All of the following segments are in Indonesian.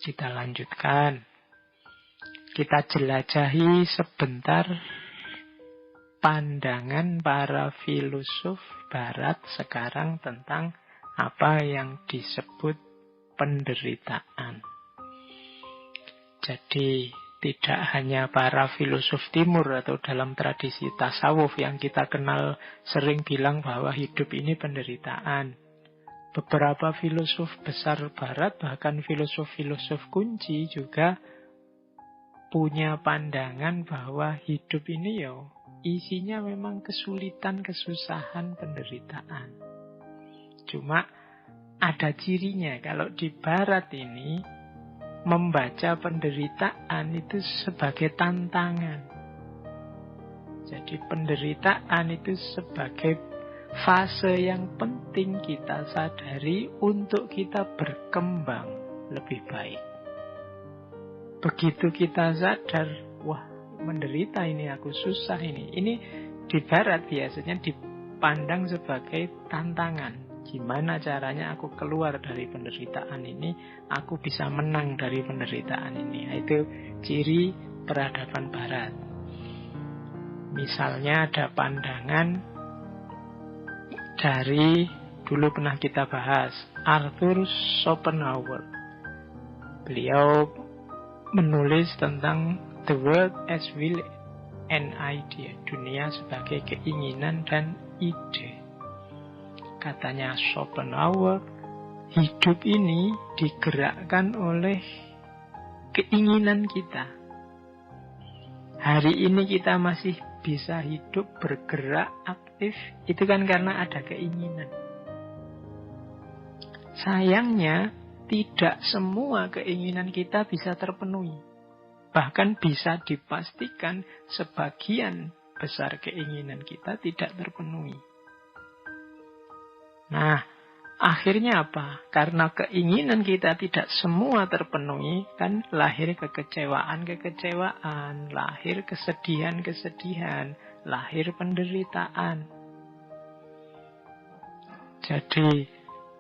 Kita lanjutkan. Kita jelajahi sebentar pandangan para filosof barat sekarang tentang apa yang disebut penderitaan. Jadi tidak hanya para filosof timur atau dalam tradisi tasawuf yang kita kenal sering bilang bahwa hidup ini penderitaan. Beberapa filosof besar barat, bahkan filosof-filosof kunci juga punya pandangan bahwa hidup ini isinya memang kesulitan, kesusahan, penderitaan. Cuma ada cirinya. Kalau di barat ini membaca penderitaan itu sebagai tantangan. Jadi penderitaan itu sebagai fase yang penting kita sadari untuk kita berkembang lebih baik. Begitu kita sadar, wah menderita ini, aku susah ini. Ini di barat biasanya dipandang sebagai tantangan. Gimana caranya aku keluar dari penderitaan ini, aku bisa menang dari penderitaan ini. Itu ciri peradaban barat. Misalnya ada pandangan dari, dulu pernah kita bahas, Arthur Schopenhauer. Beliau menulis tentang the world as will and idea, dunia sebagai keinginan dan ide. Katanya Schopenhauer, hidup ini digerakkan oleh keinginan kita. Hari ini kita masih bisa hidup, bergerak, aktif, itu kan karena ada keinginan. Sayangnya, tidak semua keinginan kita bisa terpenuhi. Bahkan bisa dipastikan sebagian besar keinginan kita tidak terpenuhi. Nah, akhirnya apa? Karena keinginan kita tidak semua terpenuhi, kan lahir kekecewaan-kekecewaan, lahir kesedihan-kesedihan, lahir penderitaan. Jadi,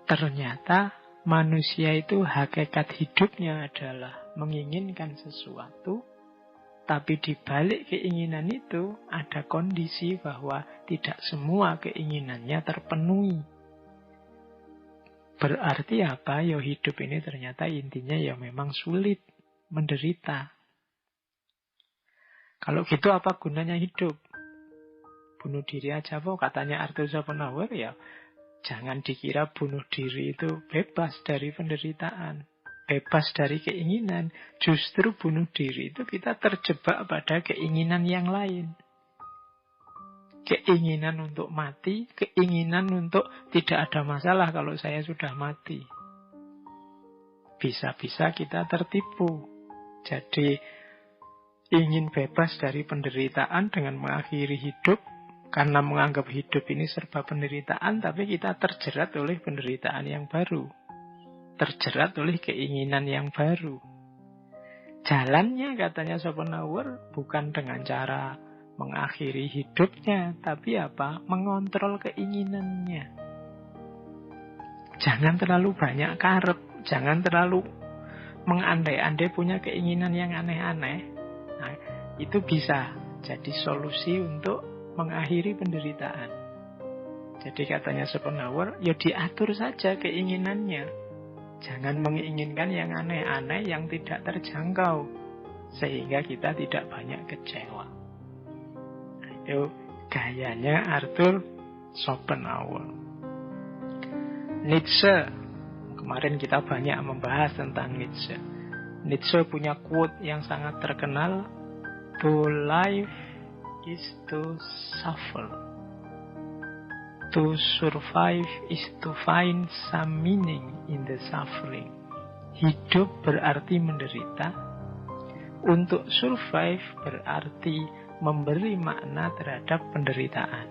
ternyata manusia itu hakikat hidupnya adalah menginginkan sesuatu, tapi di balik keinginan itu ada kondisi bahwa tidak semua keinginannya terpenuhi. Berarti apa? Ya hidup ini ternyata intinya ya memang sulit, menderita. Kalau gitu apa gunanya hidup? Bunuh diri aja kok, katanya Arthur Schopenhauer, ya jangan dikira bunuh diri itu bebas dari penderitaan, bebas dari keinginan. Justru bunuh diri itu kita terjebak pada keinginan yang lain. Keinginan untuk mati, keinginan untuk tidak ada masalah kalau saya sudah mati. Bisa-bisa kita tertipu. Jadi ingin bebas dari penderitaan dengan mengakhiri hidup, karena menganggap hidup ini serba penderitaan, tapi kita terjerat oleh penderitaan yang baru. Terjerat oleh keinginan yang baru. Jalannya, katanya Schopenhauer, bukan dengan cara mengakhiri hidupnya, tapi apa? Mengontrol keinginannya. Jangan terlalu banyak karep, jangan terlalu mengandai-andai punya keinginan yang aneh-aneh. Nah, itu bisa jadi solusi untuk mengakhiri penderitaan. Jadi katanya Schopenhauer, ya diatur saja keinginannya. Jangan menginginkan yang aneh-aneh, yang tidak terjangkau, sehingga kita tidak banyak kecewa. Nah, itu gayanya Arthur Schopenhauer. Nietzsche. Kemarin kita banyak membahas tentang Nietzsche. Nietzsche punya quote yang sangat terkenal, "To life is to suffer. To survive is to find some meaning in the suffering." Hidup berarti menderita. Untuk survive berarti memberi makna terhadap penderitaan.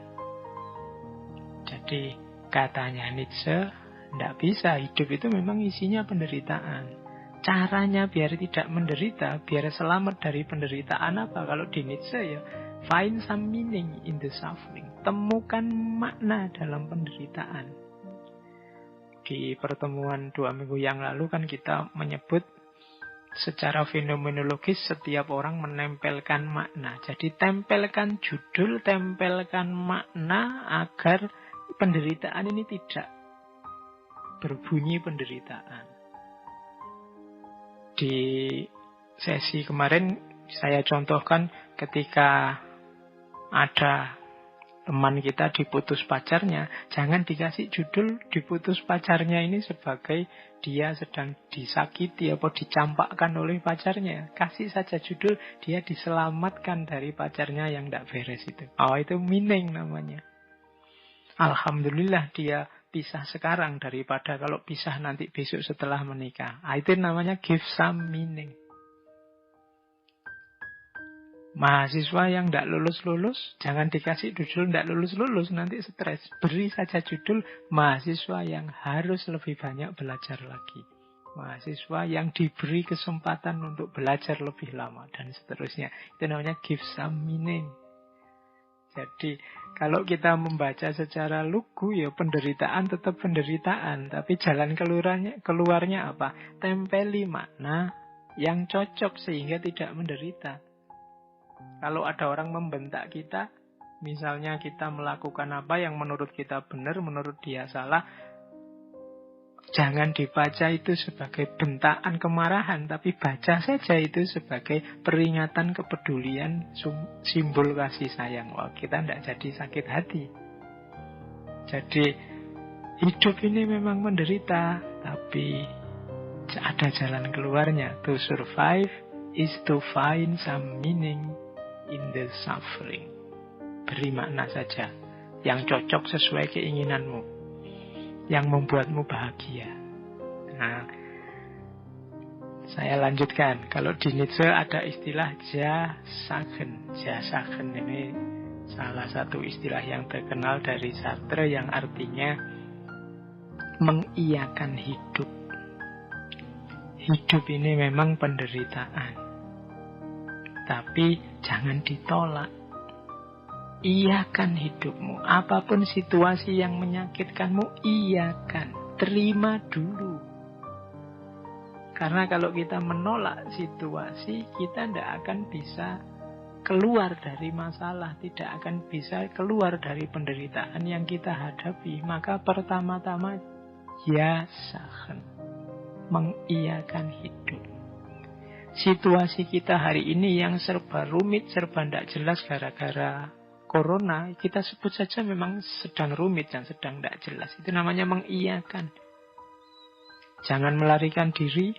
Jadi katanya Nietzsche, tidak bisa, hidup itu memang isinya penderitaan. Caranya biar tidak menderita, biar selamat dari penderitaan apa? Kalau di Nietzsche ya, find some meaning in the suffering. Temukan makna dalam penderitaan. Di pertemuan 2 minggu yang lalu kan kita menyebut secara fenomenologis setiap orang menempelkan makna. Jadi tempelkan judul, tempelkan makna agar penderitaan ini tidak berbunyi penderitaan. Di sesi kemarin saya contohkan ketika ada teman kita diputus pacarnya, jangan dikasih judul diputus pacarnya ini sebagai dia sedang disakiti atau dicampakkan oleh pacarnya. Kasih saja judul dia diselamatkan dari pacarnya yang tidak beres itu. Oh, itu meaning namanya. Alhamdulillah dia pisah sekarang daripada kalau pisah nanti besok setelah menikah. Itu namanya give some meaning. Mahasiswa yang tidak lulus-lulus, jangan dikasih judul tidak lulus-lulus, nanti stres. Beri saja judul mahasiswa yang harus lebih banyak belajar lagi. Mahasiswa yang diberi kesempatan untuk belajar lebih lama, dan seterusnya. Itu namanya give some meaning. Jadi kalau kita membaca secara lugu, ya penderitaan tetap penderitaan. Tapi jalan keluarnya apa? Tempeli makna yang cocok sehingga tidak menderita. Kalau ada orang membentak kita, misalnya kita melakukan apa yang menurut kita benar, menurut dia salah, jangan dibaca itu sebagai bentaan kemarahan, tapi baca saja itu sebagai peringatan kepedulian, simbol kasih sayang. Wah, kita tidak jadi sakit hati. Jadi hidup ini memang menderita, tapi ada jalan keluarnya. To survive is to find some meaning in the suffering. Beri makna saja yang cocok sesuai keinginanmu, yang membuatmu bahagia. Nah, saya lanjutkan. Kalau di Nietzsche ada istilah Ja-Sagen. Ja-Sagen ini salah satu istilah yang terkenal dari Sartre yang artinya mengiyakan hidup. Hidup ini memang penderitaan, tapi jangan ditolak. Iyakan hidupmu. Apapun situasi yang menyakitkanmu, iyakan. Terima dulu. Karena kalau kita menolak situasi, kita tidak akan bisa keluar dari masalah. Tidak akan bisa keluar dari penderitaan yang kita hadapi. Maka pertama-tama, ya sahen. Mengiyakan hidup. Situasi kita hari ini yang serba rumit, serba tidak jelas gara-gara Corona, kita sebut saja memang sedang rumit dan sedang tidak jelas. Itu namanya mengiyakan. Jangan melarikan diri.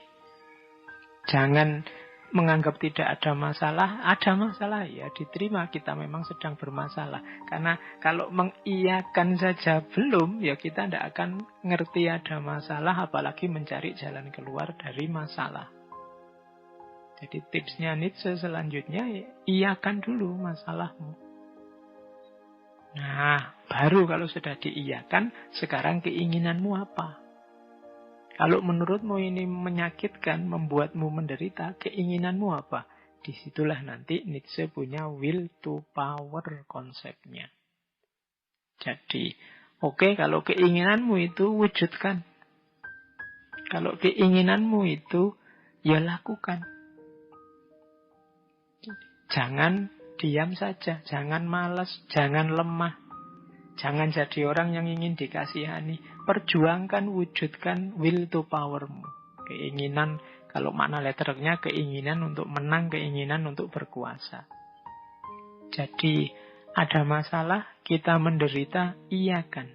Jangan menganggap tidak ada masalah. Ada masalah, ya diterima, kita memang sedang bermasalah. Karena kalau mengiyakan saja belum, ya kita tidak akan ngerti ada masalah, apalagi mencari jalan keluar dari masalah. Jadi tipsnya Nietzsche selanjutnya, iyakan dulu masalahmu. Nah, baru kalau sudah diiyakan, sekarang keinginanmu apa? Kalau menurutmu ini menyakitkan, membuatmu menderita, keinginanmu apa? Disitulah nanti Nietzsche punya will to power konsepnya. Jadi, oke, kalau keinginanmu itu wujudkan. Kalau keinginanmu itu, ya lakukan. Jangan diam saja, jangan malas, jangan lemah. Jangan jadi orang yang ingin dikasihani. Perjuangkan, wujudkan will to powermu. Keinginan, kalau makna letternya keinginan untuk menang, keinginan untuk berkuasa. Jadi ada masalah, kita menderita, iyakan.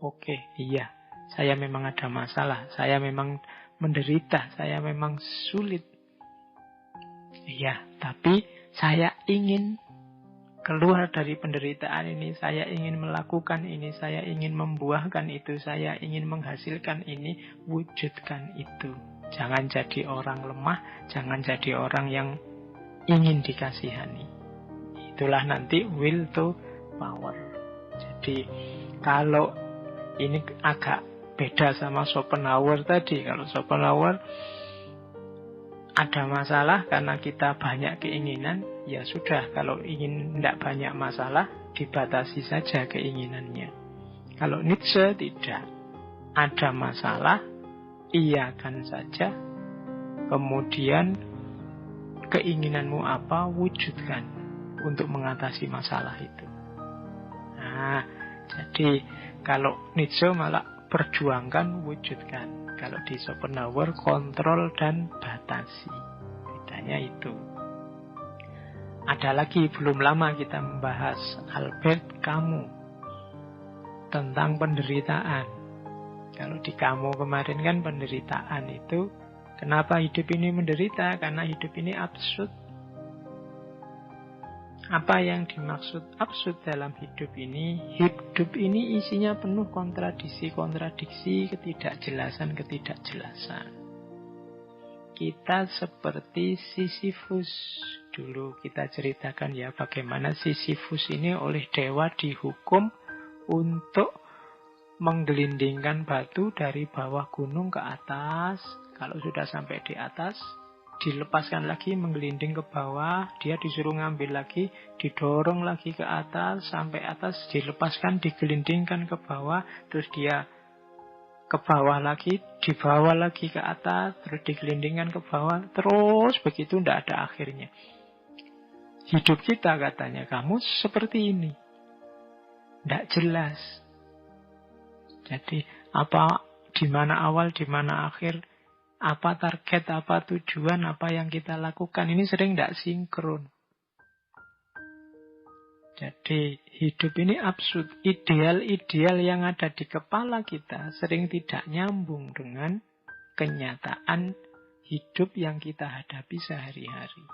Oke, iya, saya memang ada masalah, saya memang menderita, saya memang sulit. Iya, tapi saya ingin keluar dari penderitaan ini, saya ingin melakukan ini, saya ingin membuahkan itu, saya ingin menghasilkan ini, wujudkan itu. Jangan jadi orang lemah, jangan jadi orang yang ingin dikasihani. Itulah nanti will to power. Jadi kalau ini agak beda sama Schopenhauer tadi. Kalau Schopenhauer ada masalah karena kita banyak keinginan, ya sudah, kalau ingin tidak banyak masalah, dibatasi saja keinginannya. Kalau Nietzsche tidak. Ada masalah, iyakan saja. Kemudian keinginanmu apa, wujudkan untuk mengatasi masalah itu. Nah, jadi kalau Nietzsche malah perjuangkan, wujudkan. Kalau di Schopenhauer kontrol dan batasi. Bedanya itu. Ada lagi, belum lama kita membahas Albert Camus tentang penderitaan. Kalau di Camus kemarin kan penderitaan itu, kenapa hidup ini menderita? Karena hidup ini absurd. Apa yang dimaksud absurd dalam hidup ini? Hidup ini isinya penuh kontradiksi-kontradiksi, ketidakjelasan-ketidakjelasan. Kita seperti Sisyphus. Dulu kita ceritakan ya bagaimana Sisyphus ini oleh dewa dihukum untuk menggelindingkan batu dari bawah gunung ke atas. Kalau sudah sampai di atas, dilepaskan lagi, menggelinding ke bawah, dia disuruh ngambil lagi, didorong lagi ke atas, sampai atas, dilepaskan, digelindingkan ke bawah, terus dia ke bawah lagi, dibawa lagi ke atas, terus digelindingkan ke bawah, terus begitu, tidak ada akhirnya. Hidup kita, katanya, kamu seperti ini. Tidak jelas. Jadi, apa, di mana awal, di mana akhir, apa target, apa tujuan, apa yang kita lakukan. Ini sering tidak sinkron. Jadi hidup ini absurd. Ideal-ideal yang ada di kepala kita sering tidak nyambung dengan kenyataan hidup yang kita hadapi sehari-hari.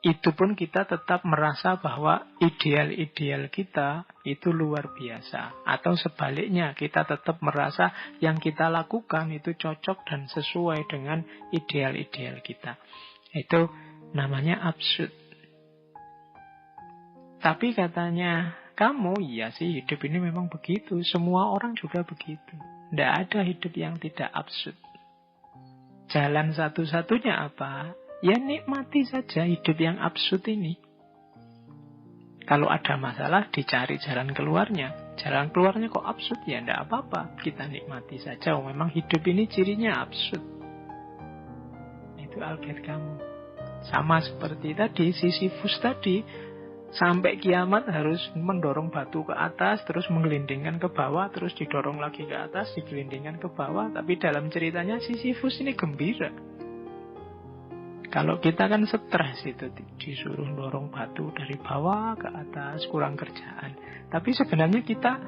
Itu pun kita tetap merasa bahwa ideal-ideal kita itu luar biasa. Atau sebaliknya, kita tetap merasa yang kita lakukan itu cocok dan sesuai dengan ideal-ideal kita. Itu namanya absurd. Tapi katanya, kamu, iya sih hidup ini memang begitu. Semua orang juga begitu. Tidak ada hidup yang tidak absurd. Jalan satu-satunya apa? Ya nikmati saja hidup yang absurd ini. Kalau ada masalah, dicari jalan keluarnya. Jalan keluarnya kok absurd? Ya tidak apa-apa. Kita nikmati saja. Oh, memang hidup ini cirinya absurd. Itu Albert Camus. Sama seperti tadi, Sisyphus tadi. Sampai kiamat harus mendorong batu ke atas, terus menggelindingkan ke bawah, terus didorong lagi ke atas, digelindingkan ke bawah. Tapi dalam ceritanya Sisyphus ini gembira. Kalau kita kan stres itu, disuruh dorong batu dari bawah ke atas, kurang kerjaan. Tapi sebenarnya kita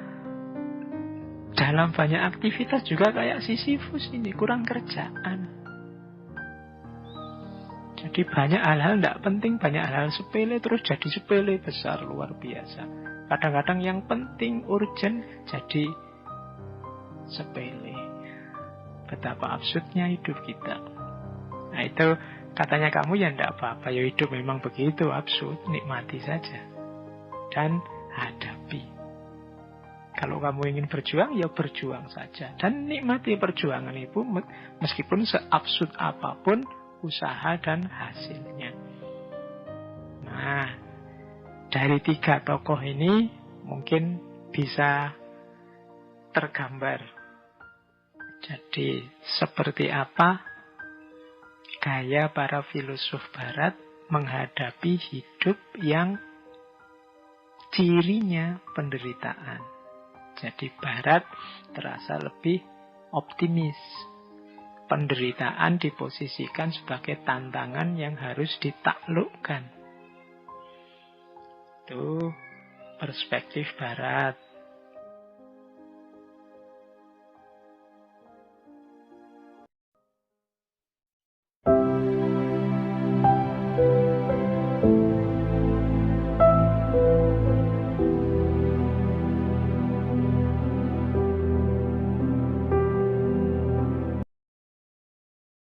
dalam banyak aktivitas juga kayak Sisyphus ini, kurang kerjaan. Jadi banyak hal-hal tidak penting, banyak hal-hal sepele, terus jadi sepele besar, luar biasa. Kadang-kadang yang penting, urgent, jadi sepele. Betapa absurdnya hidup kita. Nah itu katanya kamu ya tidak apa-apa, ya hidup memang begitu absurd, nikmati saja dan hadapi. Kalau kamu ingin berjuang, ya berjuang saja dan nikmati perjuangan itu meskipun seabsurd apapun usaha dan hasilnya. Nah, dari 3 tokoh ini mungkin bisa tergambar. Jadi seperti apa gaya para filosof barat menghadapi hidup yang cirinya penderitaan. Jadi barat terasa lebih optimis. Penderitaan diposisikan sebagai tantangan yang harus ditaklukkan. Itu perspektif barat.